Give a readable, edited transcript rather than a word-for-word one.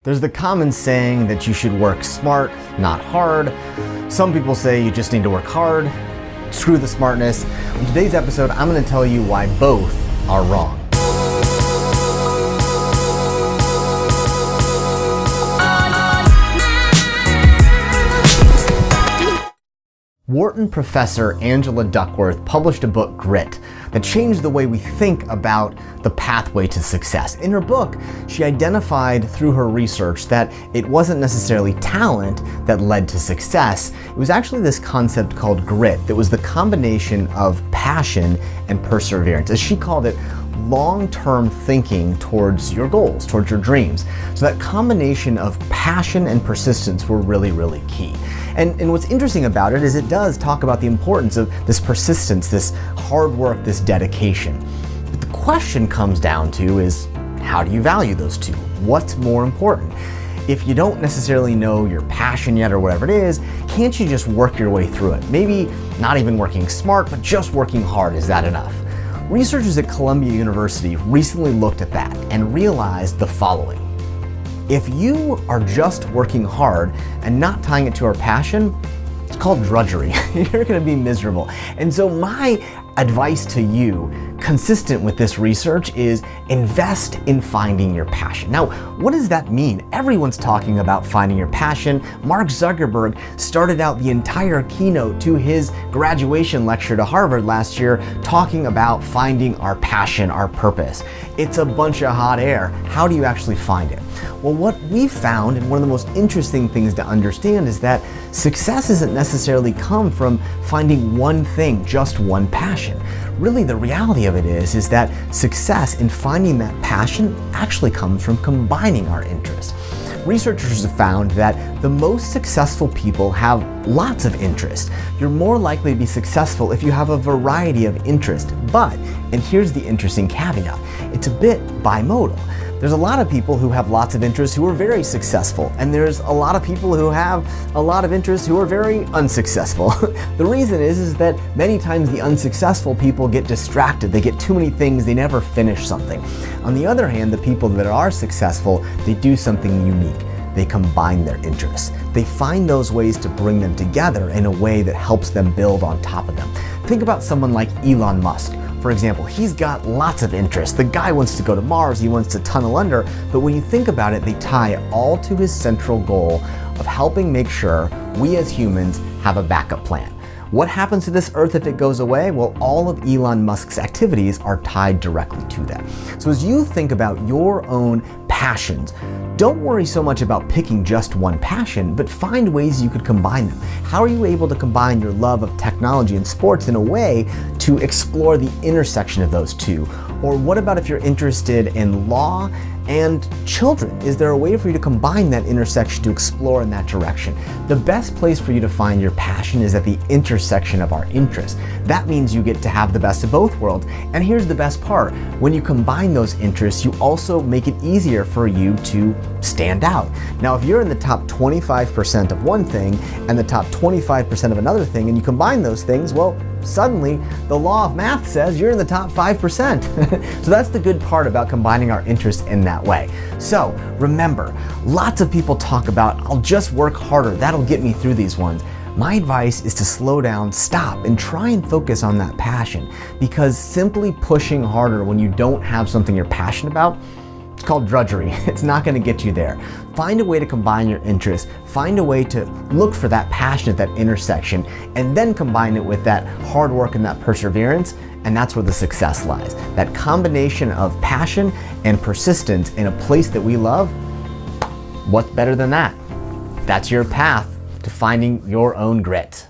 There's the common saying that you should work smart, not hard. Some people say you just need to work hard. Screw the smartness. In today's episode, I'm going to tell you why both are wrong. Wharton professor Angela Duckworth published a book, Grit, that changed the way we think about the pathway to success. In her book, she identified through her research that it wasn't necessarily talent that led to success. It was actually this concept called grit that was the combination of passion and perseverance. As she called it, long-term thinking towards your goals, towards your dreams. So that combination of passion and persistence were really, really key. And what's interesting about it is it does talk about the importance of this persistence, this hard work, this dedication. But the question comes down to is, how do you value those two? What's more important? If you don't necessarily know your passion yet or whatever it is, can't you just work your way through it? Maybe not even working smart, but just working hard, is that enough? Researchers at Columbia University recently looked at that and realized the following. If you are just working hard and not tying it to our passion, it's called drudgery. You're going to be miserable. And so my advice to you, consistent with this research, is invest in finding your passion. Now, what does that mean? Everyone's talking about finding your passion. Mark Zuckerberg started out the entire keynote to his graduation lecture to Harvard last year talking about finding our passion, our purpose. It's a bunch of hot air. How do you actually find it? Well, what we've found, and one of the most interesting things to understand, is that success doesn't necessarily come from finding one thing, just one passion. Really, the reality of it is that success in finding that passion actually comes from combining our interests. Researchers have found that the most successful people have lots of interest. You're more likely to be successful if you have a variety of interest. But, and here's the interesting caveat, it's a bit bimodal. There's a lot of people who have lots of interests who are very successful, and there's a lot of people who have a lot of interests who are very unsuccessful. The reason is that many times the unsuccessful people get distracted. They get too many things, they never finish something. On the other hand, the people that are successful, they do something unique. They combine their interests. They find those ways to bring them together in a way that helps them build on top of them. Think about someone like Elon Musk. For example, he's got lots of interests. The guy wants to go to Mars, he wants to tunnel under, but when you think about it, they tie it all to his central goal of helping make sure we as humans have a backup plan. What happens to this Earth if it goes away? Well, all of Elon Musk's activities are tied directly to that. So as you think about your own passions, don't worry so much about picking just one passion, but find ways you could combine them. How are you able to combine your love of technology and sports in a way to explore the intersection of those two? Or what about if you're interested in law and children? Is there a way for you to combine that intersection to explore in that direction? The best place for you to find your passion is at the intersection of our interests. That means you get to have the best of both worlds. And here's the best part. When you combine those interests, you also make it easier for you to stand out. Now, if you're in the top 25% of one thing and the top 25% of another thing, and you combine those things, well, suddenly the law of math says you're in the top 5%. So that's the good part about combining our interests in that way. So remember, lots of people talk about, I'll just work harder, that'll get me through these ones. My advice is to slow down, stop, and try and focus on that passion, because simply pushing harder when you don't have something you're passionate about, it's called drudgery. It's not going to get you there. Find a way to combine your interests, find a way to look for that passion at that intersection, and then combine it with that hard work and that perseverance, and that's where the success lies. That combination of passion and persistence in a place that we love, what's better than that? That's your path to finding your own grit.